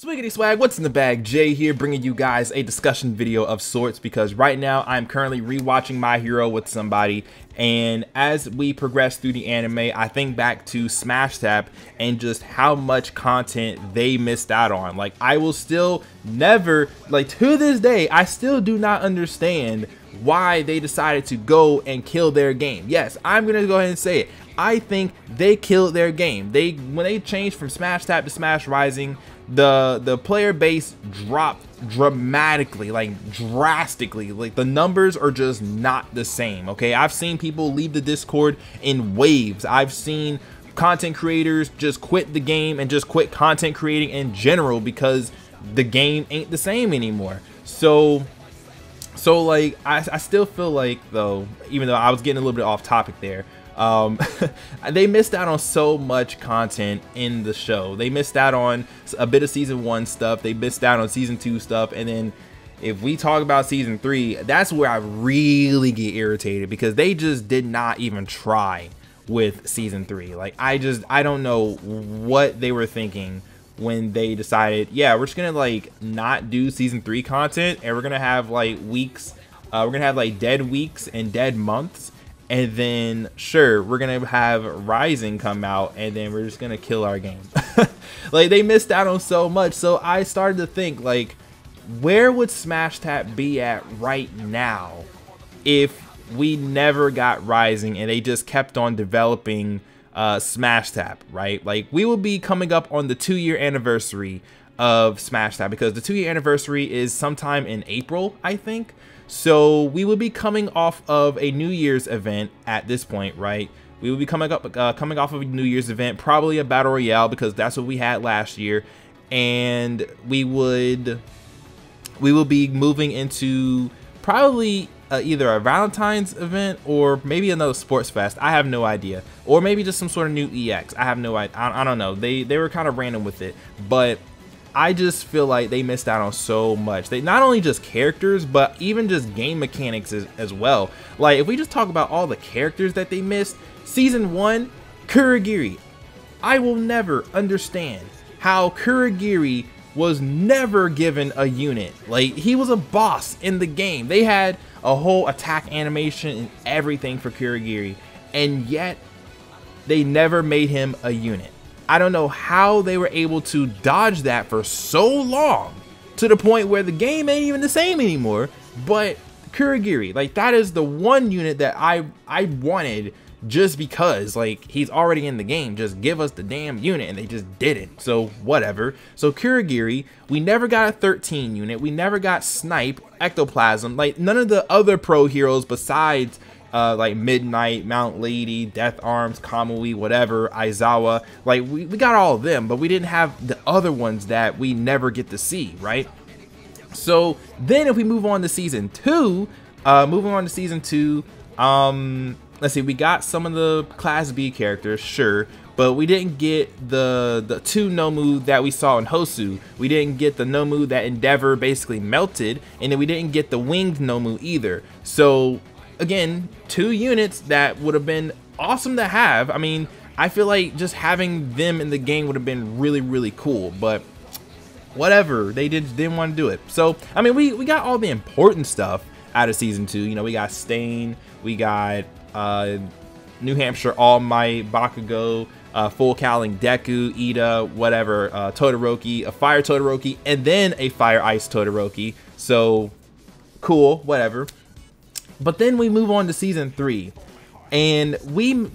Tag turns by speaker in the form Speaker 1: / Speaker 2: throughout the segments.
Speaker 1: Swiggity swag, what's in the bag? Jay here, bringing you guys a discussion video of sorts because right now I'm currently rewatching My Hero with somebody, and as we progress through the anime, I think back to Smash Tap and just how much content they missed out on. Like, I will still never, like to this day, I still do not understand why they decided to go and kill their game. Yes, I'm gonna go ahead and say it. I think they killed their game. When they changed from Smash Tap to Smash Rising, the player base dropped dramatically, like drastically. Like, the numbers are just not the same. Okay, I've seen people leave the Discord in waves. I've seen content creators just quit the game and just quit content creating in general because the game ain't the same anymore. So like, I still feel like, though, even though I was getting a little bit off topic there, they missed out on so much content in the show. They missed out on a bit of season 1 stuff, they missed out on season 2 stuff, and then if we talk about season 3, that's where I really get irritated because they just did not even try with season 3. Like, I don't know what they were thinking when they decided, yeah, we're just gonna like not do season 3 content, and we're gonna have like weeks, we're gonna have like dead weeks and dead months, and then sure, we're gonna have Rising come out, and then we're just gonna kill our game. Like, they missed out on so much. So I started to think, like, where would Smash Tap be at right now if we never got Rising and they just kept on developing Smash Tap, right? Like, we will be coming up on the 2-year anniversary of Smash Tap because the 2-year anniversary is sometime in April, I think. So we will be coming off of a New Year's event at this point, right? We will be coming off of a New Year's event, probably a battle royale because that's what we had last year, and we will be moving into probably either a Valentine's event or maybe another sports fest. I have no idea, or maybe just some sort of new EX. I have no idea. I don't know. They were kind of random with it, but I just feel like they missed out on so much. They not only just characters, but even just game mechanics as well. Like, if we just talk about all the characters that they missed, season 1, Kurogiri. I will never understand how Kurogiri was never given a unit. Like, he was a boss in the game. They had a whole attack animation and everything for Kurogiri, and yet they never made him a unit. I don't know how they were able to dodge that for so long to the point where the game ain't even the same anymore. But Kurogiri, like, that is the one unit that I wanted, just because, like, he's already in the game. Just give us the damn unit, and they just didn't. So whatever. So Kurogiri, we never got a 13 unit. We never got Snipe, Ectoplasm. Like, none of the other pro heroes besides like Midnight, Mount Lady, Death Arms, Kamui, whatever, Aizawa, like we got all of them, but we didn't have the other ones that we never get to see, right? So then if we move on to season 2, let's see, we got some of the Class B characters, sure, but we didn't get the 2 Nomu that we saw in Hosu. We didn't get the Nomu that Endeavor basically melted, and then we didn't get the winged Nomu either. So again, 2 units that would have been awesome to have. I mean, I feel like just having them in the game would have been really, really cool, but whatever, they didn't want to do it. So I mean, we got all the important stuff out of season 2. You know, we got Stain, we got New Hampshire All Might, Bakugo, Full Cowling Deku, Ida, whatever, Todoroki, a Fire Todoroki, and then a Fire Ice Todoroki. So cool, whatever. But then we move on to season 3, and we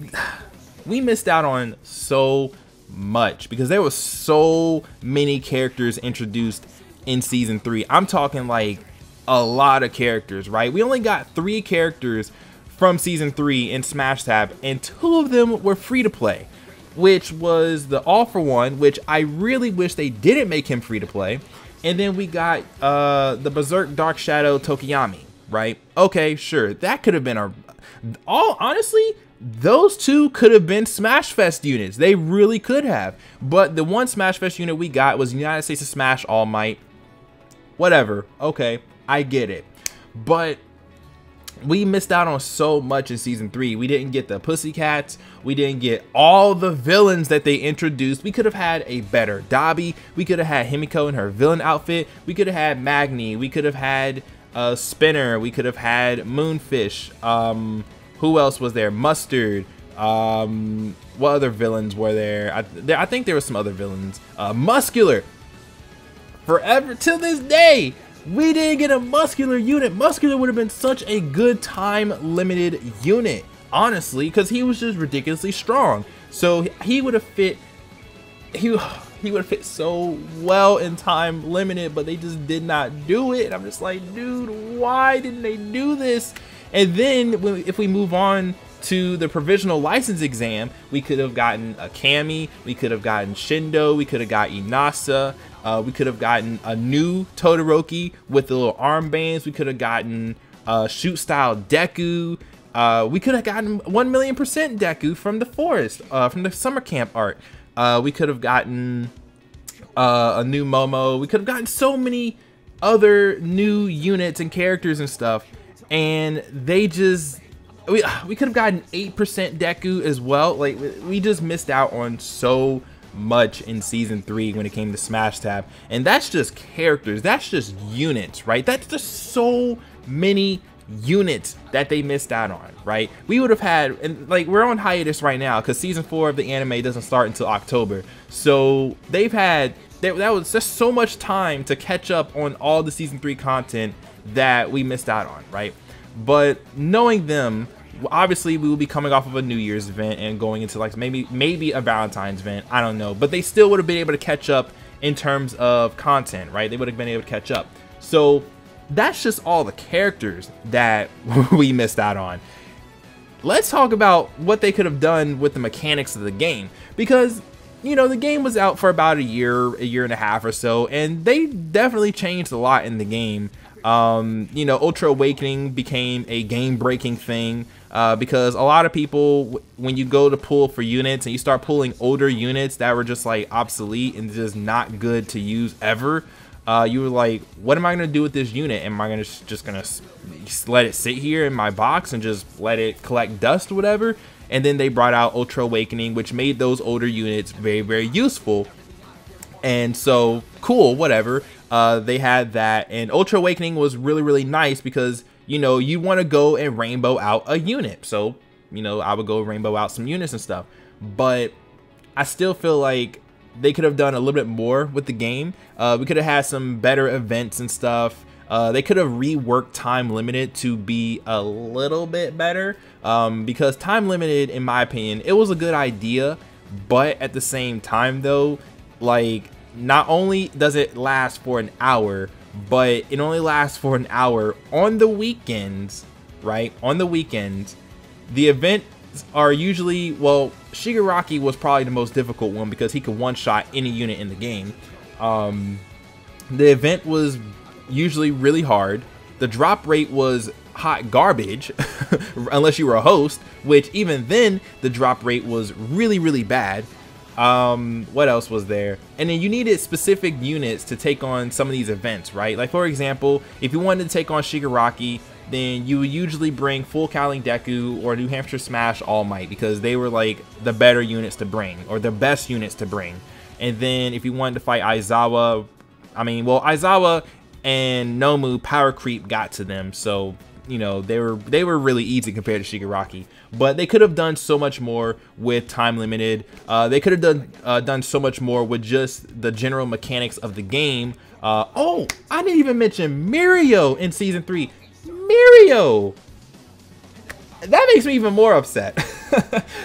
Speaker 1: missed out on so much because there was so many characters introduced in season 3. I'm talking like a lot of characters, right? We only got 3 characters from season 3 in Smash Tap, and 2 of them were free to play, which was the All For One, which I really wish they didn't make him free to play, and then we got the Berserk Dark Shadow Tokiyami. Right? Okay, sure. That could have been honestly, those 2 could have been Smash Fest units. They really could have. But the one Smash Fest unit we got was United States of Smash All Might. Whatever. Okay, I get it. But we missed out on so much in season 3. We didn't get the Pussycats. We didn't get all the villains that they introduced. We could have had a better Dobby. We could have had Himiko in her villain outfit. We could have had Magni. We could have had Spinner. We could have had Moonfish. Who else was there? Mustard. What other villains were there? I think there were some other villains. Muscular. Forever till this day, we didn't get a Muscular unit. Muscular would have been such a good time limited unit, honestly, because he was just ridiculously strong. So he would have fit. He would have fit so well in time limited, but they just did not do it. And I'm just like, dude, why didn't they do this? And then if we move on to the provisional license exam, we could have gotten a Cammy, we could have gotten Shindo, we could have got Inasa, we could have gotten a new Todoroki with the little armbands, we could have gotten shoot style Deku, we could have gotten 1,000,000% Deku from the forest, from the summer camp art. We could have gotten a new Momo. We could have gotten so many other new units and characters and stuff, and they just we could have gotten 8% Deku as well. Like, we just missed out on so much in season 3 when it came to Smash Tab, and that's just characters, that's just units, right? That's just so many units that they missed out on, right? We would have had, and like, we're on hiatus right now because season 4 of the anime doesn't start until October, so they've had that was just so much time to catch up on all the season 3 content that we missed out on, right? But knowing them, obviously we will be coming off of a New Year's event and going into like maybe a Valentine's event, I don't know, but they still would have been able to catch up in terms of content, right? They would have been able to catch up. So that's just all the characters that we missed out on. Let's talk about what they could have done with the mechanics of the game, because, you know, the game was out for about a year and a half or so, and they definitely changed a lot in the game. You know, Ultra Awakening became a game-breaking thing, because a lot of people, when you go to pull for units and you start pulling older units that were just like obsolete and just not good to use ever, you were like, what am I gonna do with this unit? Am I gonna just gonna let it sit here in my box and just let it collect dust or whatever? And then they brought out Ultra Awakening, which made those older units very, very useful. And so, cool, whatever. They had that, and Ultra Awakening was really, really nice because, you know, you want to go and rainbow out a unit. So, you know, I would go rainbow out some units and stuff. But I still feel like they could have done a little bit more with the game. We could have had some better events and stuff. They could have reworked Time Limited to be a little bit better, because Time Limited, in my opinion, it was a good idea, but at the same time though, like, not only does it last for an hour, but it only lasts for an hour on the weekends, right? On the weekends, the events are usually, well, Shigaraki was probably the most difficult one because he could one-shot any unit in the game. The event was usually really hard. The drop rate was hot garbage, unless you were a host, which even then, the drop rate was really, really bad. What else was there? And then you needed specific units to take on some of these events, right? Like, for example, if you wanted to take on Shigaraki, then you would usually bring Full Cowling Deku or New Hampshire Smash All Might, because they were like the better units to bring, or the best units to bring. And then if you wanted to fight Aizawa, I mean, well, Aizawa and Nomu power creep got to them, so, you know, they were really easy compared to Shigaraki. But they could have done so much more with Time Limited. They could have done so much more with just the general mechanics of the game. Oh, I didn't even mention Mirio in season 3. Mirio! That makes me even more upset.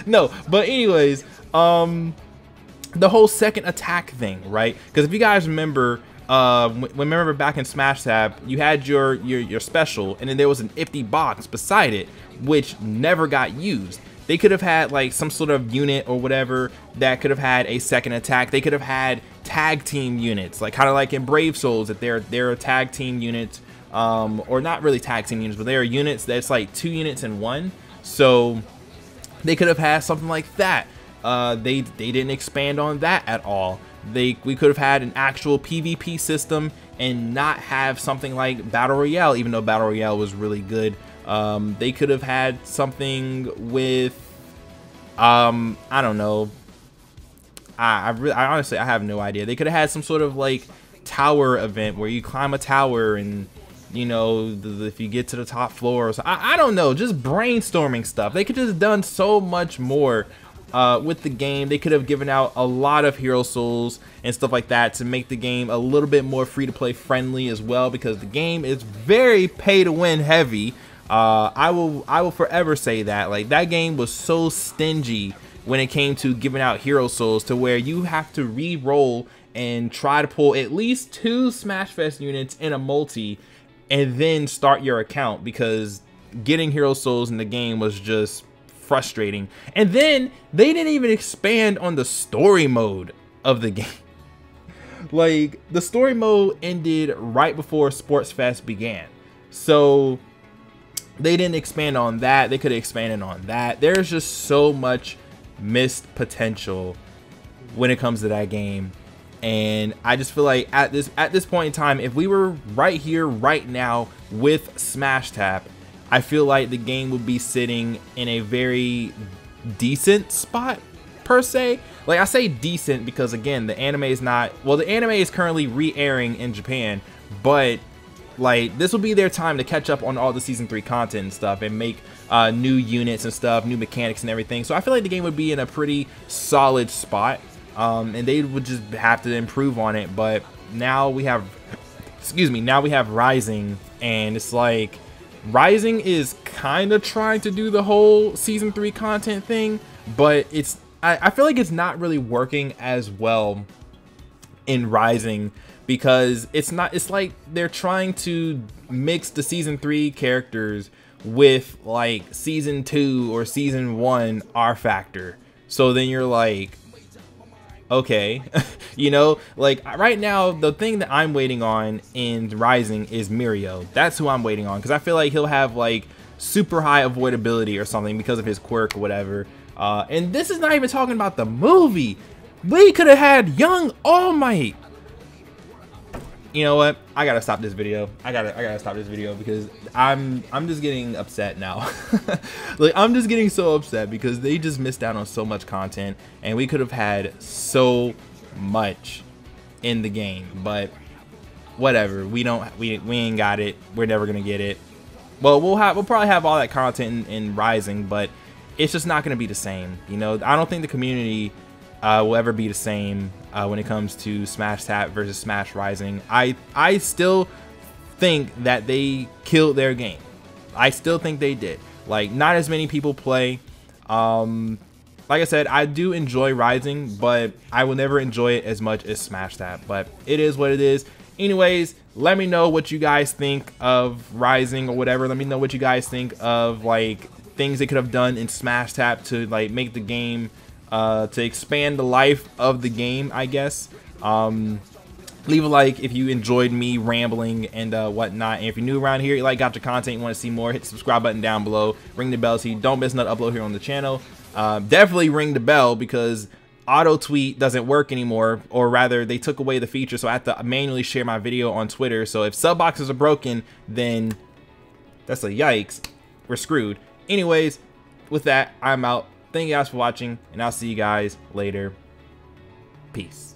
Speaker 1: No, but anyways, the whole second attack thing, right? Because if you guys remember, remember back in Smash Tab, you had your special, and then there was an empty box beside it, which never got used. They could have had like some sort of unit or whatever that could have had a second attack. They could have had tag team units, like kind of like in Brave Souls, that they're tag team units, or not really tag team units, but they are units that's like 2 units in one. So they could have had something like that. They didn't expand on that at all. We could have had an actual PvP system and not have something like Battle Royale, even though Battle Royale was really good. They could have had something with I don't know. I honestly, I have no idea. They could have had some sort of like tower event where you climb a tower and, you know, if you get to the top floor or so, I don't know, just brainstorming stuff. They could just done so much more with the game. They could have given out a lot of hero souls and stuff like that to make the game a little bit more free to play friendly as well, because the game is very pay to win heavy. I will forever say that. Like, that game was so stingy when it came to giving out hero souls, to where you have to re-roll and try to pull at least 2 Smashfest units in a multi and then start your account, because getting hero souls in the game was just frustrating. And then they didn't even expand on the story mode of the game. Like, the story mode ended right before Sports Fest began, so they didn't expand on that. They could have expanded on that. There's just so much missed potential when it comes to that game. And I just feel like at this point in time, if we were right here right now with Smash Tap, I feel like the game would be sitting in a very decent spot, per se. Like, I say decent because, again, the anime is not, well, the anime is currently re-airing in Japan, but like, this will be their time to catch up on all the season 3 content and stuff, and make new units and stuff, new mechanics and everything. So I feel like the game would be in a pretty solid spot, and they would just have to improve on it. But now we have, excuse me, now we have Rising, and it's like Rising is kind of trying to do the whole season 3 content thing, but it's, I feel like it's not really working as well in Rising, because it's like they're trying to mix the season 3 characters with like season 2 or season 1 R Factor. So then you're like, okay, you know, like right now the thing that I'm waiting on in Rising is Mirio. That's who I'm waiting on, because I feel like he'll have like super high avoidability or something because of his quirk or whatever. And this is not even talking about the movie. We could have had young All Might. You know what? I gotta stop this video. I gotta stop this video, because I'm just getting upset now. Like, I'm just getting so upset because they just missed out on so much content, and we could have had so much in the game. But whatever. We ain't got it. We're never gonna get it. Well, we'll probably have all that content in Rising, but it's just not gonna be the same. You know, I don't think the community will ever be the same when it comes to Smash Tap versus Smash Rising. I still think that they killed their game. I still think they did. Like, not as many people play. Like I said, I do enjoy Rising, but I will never enjoy it as much as Smash Tap. But it is what it is. Anyways, let me know what you guys think of Rising or whatever. Let me know what you guys think of like things they could have done in Smash Tap to like make the game, to expand the life of the game, I guess. Leave a like if you enjoyed me rambling and whatnot. And if you're new around here, you like got your content, you want to see more, hit the subscribe button down below. Ring the bell so you don't miss another upload here on the channel. Definitely ring the bell, because auto tweet doesn't work anymore, or rather they took away the feature, so I have to manually share my video on Twitter. So if sub boxes are broken, then that's a yikes. We're screwed. Anyways, with that, I'm out. Thank you guys for watching, and I'll see you guys later. Peace.